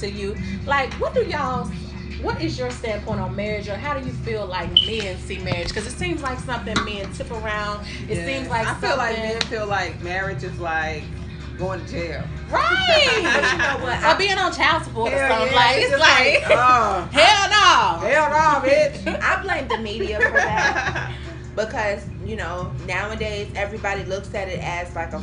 to you. Like, what is your standpoint on marriage, or how do you feel like men see marriage? Because it seems like something men tip around. It seems like I feel like men feel like marriage is like going to jail. Right. But you know what? Or being on child support or something. Yeah, Like, it's like, hell no. Hell no, bitch. I blame the media for that. Because, you know, nowadays everybody looks at it as like a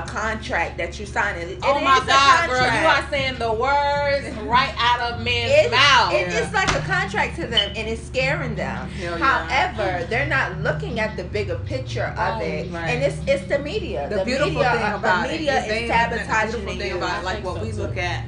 contract that you sign. Oh my God, girl, you are saying the words right out of men's mouth. It's like a contract to them, and it's scaring them. However, they're not looking at the bigger picture of it, right. and it's the media. The beautiful thing about the media is sabotaging the thing about like what we look at.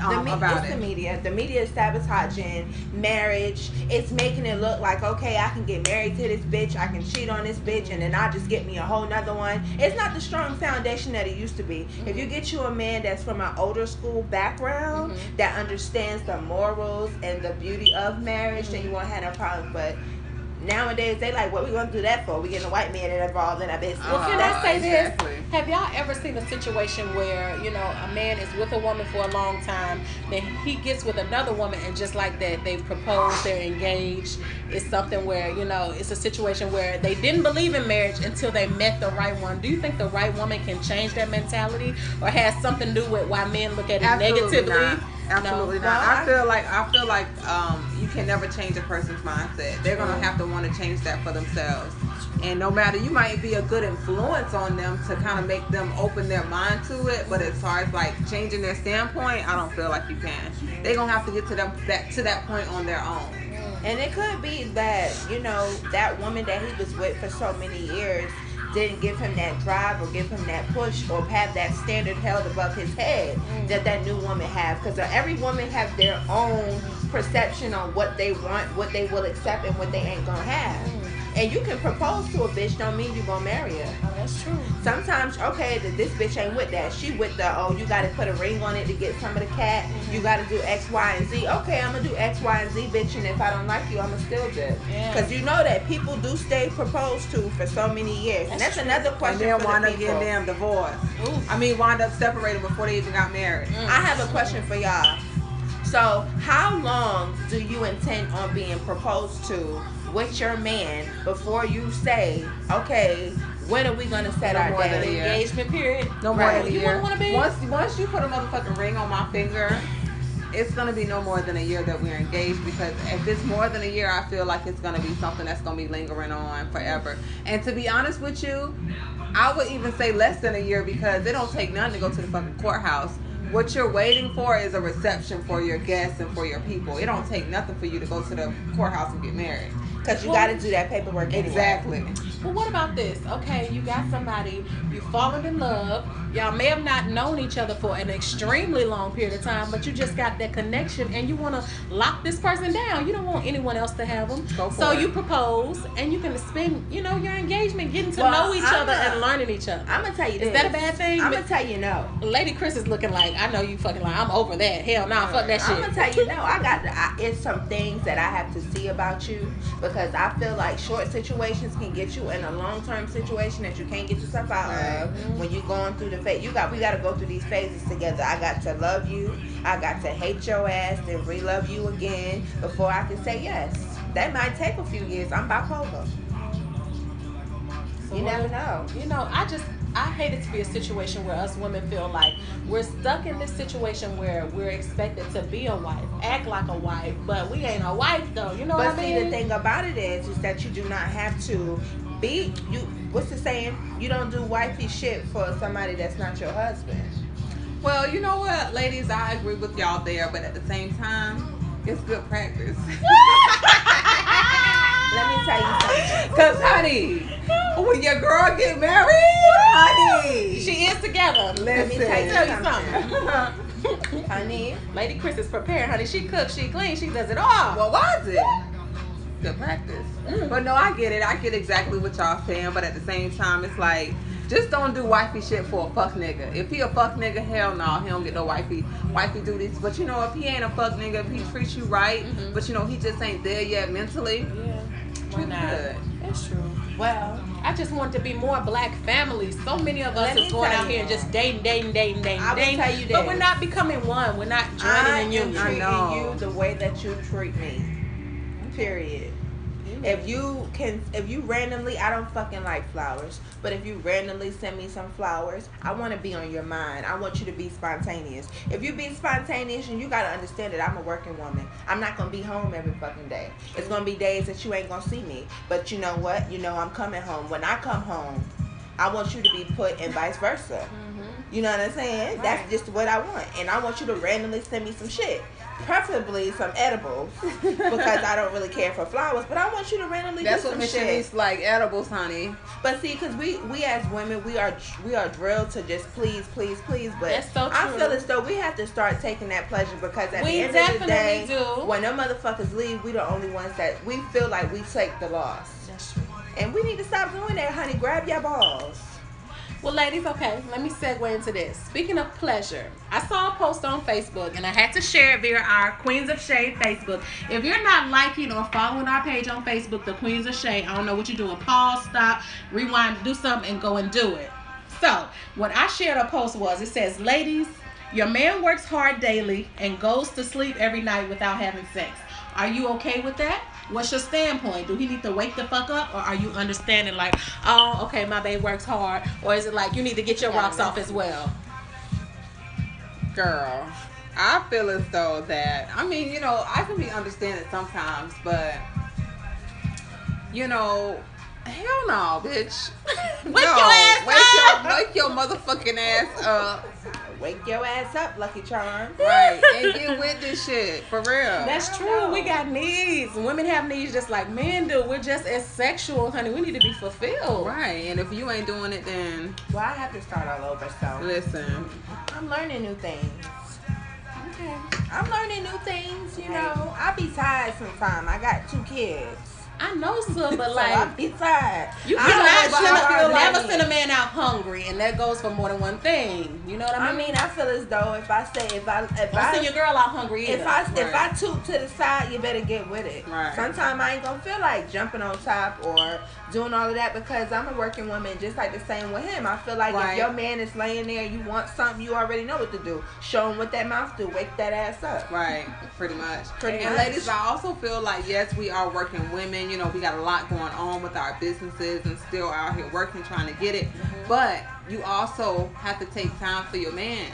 The media is sabotaging marriage. It's making it look like, okay, I can get married to this bitch, I can cheat on this bitch, and then I'll just get me a whole nother one. It's not the strong foundation that it used to be. If you get you a man that's from an older school background that understands the morals and the beauty of marriage, then you won't have no problems. But nowadays, they like, what we gonna do that for? We getting a white man involved in our business. Well, can I say this? Have y'all ever seen a situation where, you know, a man is with a woman for a long time, then he gets with another woman, and just like that, they propose, they're engaged. It's something where, you know, it's a situation where they didn't believe in marriage until they met the right one. Do you think the right woman can change that mentality, or has something to do with why men look at it negatively? Not. Absolutely not. I feel like you can never change a person's mindset. They're gonna have to want to change that for themselves. And no matter, you might be a good influence on them to kind of make them open their mind to it, but as far as like changing their standpoint, I don't feel like you can. They're gonna have to get to that point on their own. And it could be that, you know, that woman that he was with for so many years didn't give him that drive or give him that push or have that standard held above his head that new woman have. Because every woman have their own perception on what they want, what they will accept, and what they ain't gonna have. And you can propose to a bitch, don't mean you gonna marry her. Oh, that's true. Sometimes, okay, this bitch ain't with that. She with the, you gotta put a ring on it to get some of the cat. You gotta do X, Y, and Z. Okay, I'm gonna do X, Y, and Z, bitch, and if I don't like you, I'm gonna still do. Because you know that people do stay proposed to for so many years. And that's another question. And then wind up getting them divorced. I mean, wind up separated before they even got married. I have a question for y'all. So, how long do you intend on being proposed to with your man before you say, okay, when are we gonna set our day? Engagement period. No more than a year. You wanna be? Once you put a motherfucking ring on my finger, it's gonna be no more than a year that we're engaged, because if it's more than a year, I feel like it's gonna be something that's gonna be lingering on forever. And to be honest with you, I would even say less than a year, because it don't take none to go to the fucking courthouse. What you're waiting for is a reception for your guests and for your people. It don't take nothing for you to go to the courthouse and get married. Because you got to do that paperwork anyway. Exactly. Well, what about this? Okay, you got somebody, you've fallen in love. Y'all may have not known each other for an extremely long period of time, but you just got that connection and you want to lock this person down. You don't want anyone else to have them. So you propose, and you can spend, you know, your engagement getting to know each other and learning each other. I'm going to tell you this. Is that a bad thing? I'm going to tell you no. Lady Chris is looking like, I know you fucking like, I'm over that. Hell no, fuck that shit. I'm going to tell you no. It's some things that I have to see about you, because I feel like short situations can get you in a long-term situation that you can't get yourself out of when you're going through the phase. We got to go through these phases together. I got to love you. I got to hate your ass, then re-love you again before I can say yes. That might take a few years. I'm bipolar. So you never know. You know, I hate it to be a situation where us women feel like we're stuck in this situation where we're expected to be a wife, act like a wife, but we ain't a wife though. You know what I mean? But see, the thing about it is that you do not have to be. What's the saying? You don't do wifey shit for somebody that's not your husband. Well, you know what, ladies, I agree with y'all there, but at the same time, it's good practice. Let me tell you something. Because, honey, when your girl get married, honey, she is together. Let me tell you something. Honey, Lady Chris is prepared, honey. She cooks, she cleans, she does it all. Well, why is it? Good practice. But no, I get it. I get exactly what y'all saying, but at the same time, it's like, just don't do wifey shit for a fuck nigga. If he a fuck nigga, hell no, he don't get no wifey duties. But you know, if he ain't a fuck nigga, if he treats you right, but you know, he just ain't there yet mentally, We're not. Good. It's true. Well, I just want to be more black families. So many of us is going out here and just dating. I will tell you this. But we're not becoming one. We're not joining in union. I am treating you the way that you treat me. Period. If you randomly, I don't fucking like flowers, but if you randomly send me some flowers, I want to be on your mind. I want you to be spontaneous. If you be spontaneous, and you got to understand that I'm a working woman. I'm not going to be home every fucking day. It's going to be days that you ain't going to see me. But you know what? You know I'm coming home. When I come home, I want you to be put and vice versa. Mm-hmm. You know what I'm saying? Right. That's just what I want. And I want you to randomly send me some shit. Preferably some edibles, because I don't really care for flowers, but I want you to randomly do some shit. That's what like edibles, honey. But see, because we as women, we are drilled to just please, please, please. But that's so true. I feel as though we have to start taking that pleasure, because at the end of the day, when them motherfuckers leave, we the only ones that we feel like we take the loss. That's true. And we need to stop doing that, honey. Grab your balls. Well, ladies, okay, let me segue into this. Speaking of pleasure, I saw a post on Facebook, and I had to share it via our Queenz of Shade Facebook. If you're not liking or following our page on Facebook, the Queenz of Shade, I don't know what you're doing. Pause, stop, rewind, do something, and go and do it. So, what I shared a post was, it says, ladies, your man works hard daily and goes to sleep every night without having sex. Are you okay with that? What's your standpoint? Do he need to wake the fuck up, or are you understanding like, oh, okay, my babe works hard, or is it like you need to get your rocks off as well? Girl, I feel as though that, I mean, you know, I can be understanding sometimes, but you know, hell no, bitch. Wake your motherfucking ass up. Wake your ass up, Lucky Charm. Right, and get with this shit, for real. That's true. We got needs. Women have needs just like men do. We're just as sexual, honey. We need to be fulfilled. Right, and if you ain't doing it, then... Well, I have to start all over, so... Listen. I'm learning new things. Okay. I'm learning new things, you know. I be tired sometimes. I got 2 kids. I know, sir, but so like I be tired. You cannot never send a man out hungry, and that goes for more than one thing. You know what I mean? I mean, I feel as though if I don't send your girl out hungry either. If I toot to the side, you better get with it. Right. Sometimes I ain't gonna feel like jumping on top or doing all of that, because I'm a working woman, just like the same with him. I feel like if your man is laying there, you want something, you already know what to do. Show him what that mouth do. Wake that ass up. Right. Pretty much. And ladies, I also feel like, yes, we are working women. You know, we got a lot going on with our businesses and still out here working, trying to get it. Mm-hmm. But you also have to take time for your man.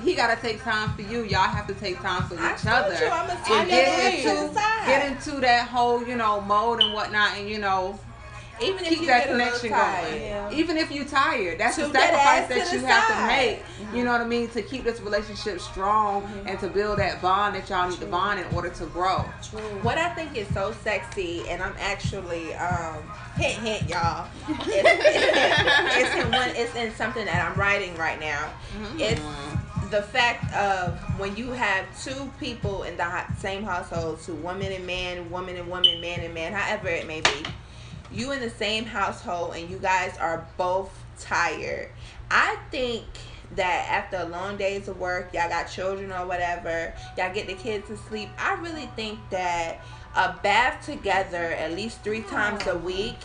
He got to take time for you. Y'all have to take time for each other. Get into that whole, you know, mode and whatnot, and, you know, even if keep you that connection going. Even if you're tired, that's the sacrifice that you have to make. You know what I mean? To keep this relationship strong and to build that bond that y'all need to bond in order to grow. What I think is so sexy, and I'm actually hint y'all. It's in something that I'm writing right now. It's the fact of when you have 2 people in the same household, 2 women and man, woman and woman, man and man, however it may be. You in the same household and you guys are both tired. I think that after long days of work, y'all got children or whatever, y'all get the kids to sleep. I really think that a bath together at least 3 times a week,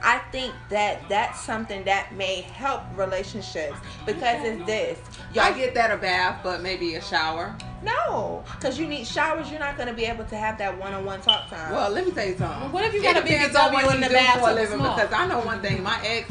I think that that's something that may help relationships, because it's this. Y'all get that a bath, but maybe a shower. No, because you need showers. You're not going to be able to have that one-on-one talk time. Well, let me tell you something. What if you got a BBW in the bathroom? Because I know one thing. My ex,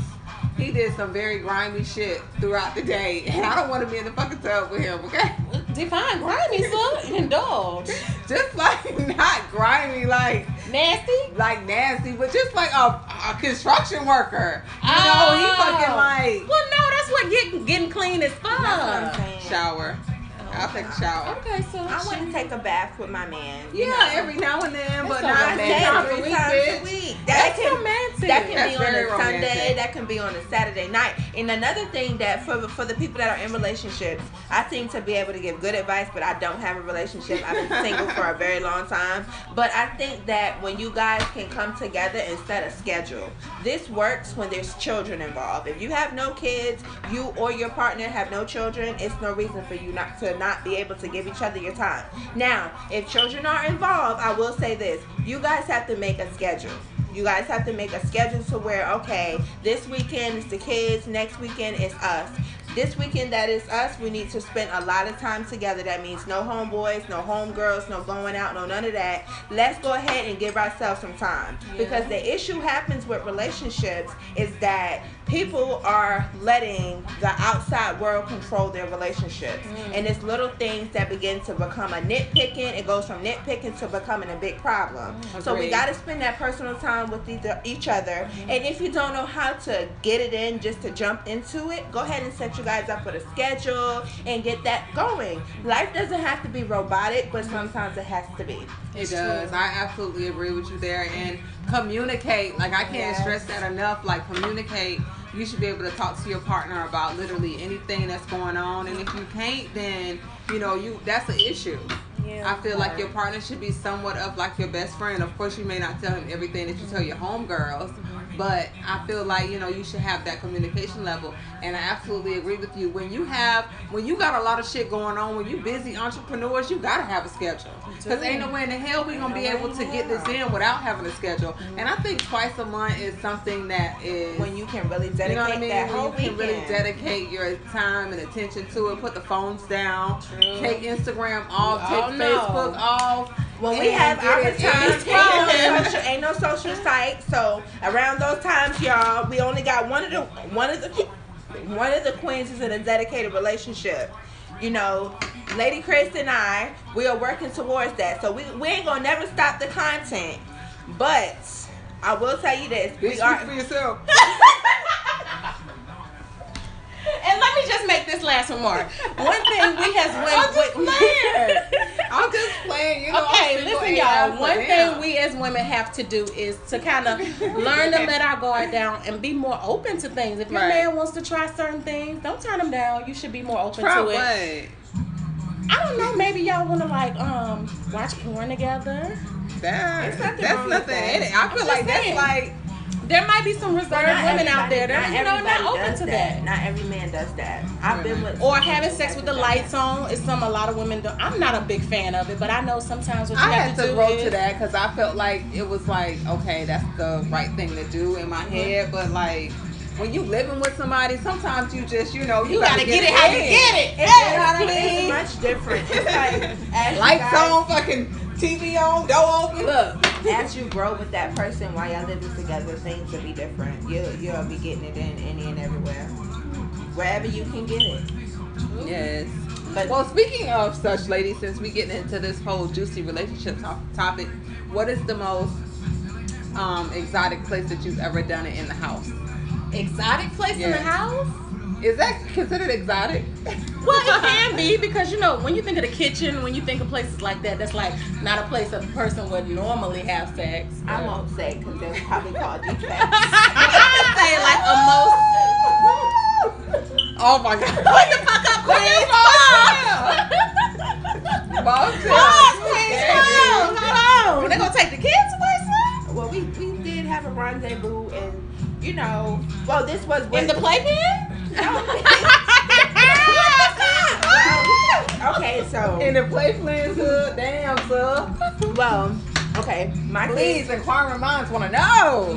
he did some very grimy shit throughout the day, and I don't want to be in the fucking tub with him. Okay? Define grimy, son. Indulge. Just like not grimy, like nasty, but just like a construction worker. You know, he fucking like. Well, no, that's what getting clean is fun. Shower. I'll take a shower. Okay, so I want to take a bath with my man. Yeah, every now and then, but not 3 times a week. That's romantic. That can be on a romantic. Sunday. That can be on a Saturday night. And another thing that for the people that are in relationships, I seem to be able to give good advice, but I don't have a relationship. I've been single for a very long time. But I think that when you guys can come together and set a schedule, this works when there's children involved. If you have no kids, you or your partner have no children, it's no reason for you not be able to give each other your time. Now, if children are involved, I will say this. You guys have to make a schedule. You guys have to make a schedule to where, okay, this weekend is the kids, next weekend is us. This weekend that is us, we need to spend a lot of time together. That means no homeboys, no homegirls, no going out, no none of that. Let's go ahead and give ourselves some time. Because the issue happens with relationships is that people are letting the outside world control their relationships. And it's little things that begin to become a nitpicking. It goes from nitpicking to becoming a big problem. So we got to spend that personal time with each other. And if you don't know how to get it in, just to jump into it, go ahead and set you guys up with a schedule and get that going. Life doesn't have to be robotic, but sometimes it has to be. It does. I absolutely agree with you there. And communicate. Like, I can't stress that enough. Like, communicate. You should be able to talk to your partner about literally anything that's going on. And if you can't, then, you know, that's an issue. I feel like your partner should be somewhat of like your best friend. Of course, you may not tell him everything that you tell your homegirls, but I feel like, you know, you should have that communication level. And I absolutely agree with you. When you got a lot of shit going on, when you busy entrepreneurs, you gotta have a schedule. Because ain't no way in the hell we gonna be able to get this in without having a schedule. And I think twice a month is something that is when you can really dedicate, you know what I mean? that whole when you can weekend. really dedicate your time and attention to it. Put the phones down. Take Instagram off. Take Facebook off. When we have our time, ain't no social site. So around those times, y'all, we only got one of the queens is in a dedicated relationship. You know, Lady Chris and I, we are working towards that. So we ain't gonna never stop the content. But I will tell you this: we are for yourself. And let me just make this last remark. One thing we as women, I'm just playing. You know, okay, listen, y'all. One thing we as women have to do is to kind of learn to let our guard down and be more open to things. If your man wants to try certain things, don't turn him down. You should be more open to it. I don't know. Maybe y'all want to like watch porn together. That's nothing. I feel like that's like. There might be some reserved women out there that not open to that. Not every man does that. I've been with or having sex with the lights on is a lot of women do. I'm not a big fan of it, but I know sometimes what you have to do. I had to grow to that because I felt like it was like, okay, that's the right thing to do in my head, but like when you living with somebody, sometimes you just, you know, you gotta get it how you get it. You know what I mean? It's much different. It's like lights on, fucking TV on, door open. Look, as you grow with that person while y'all living together, things will be different. You'll be getting it in any and everywhere, wherever you can get it. Yes. But well, speaking of such, ladies, since we getting into this whole juicy relationship topic, what is the most exotic place that you've ever done it in the house? Exotic place in the house? Is that considered exotic? Well, it can be because, you know, when you think of the kitchen, when you think of places like that, that's like not a place a person would normally have sex. I won't say because they'll probably call you sex. I say like a most. Oh my God! What the fuck up, Queen? Queen, hold on. They're gonna take the kids away, sir? Well, we did have a rendezvous, and you know, well, this was in the playpen. Okay, so in the playpen, sir. Damn, sir. Well, okay. Please, inquiring minds want to know.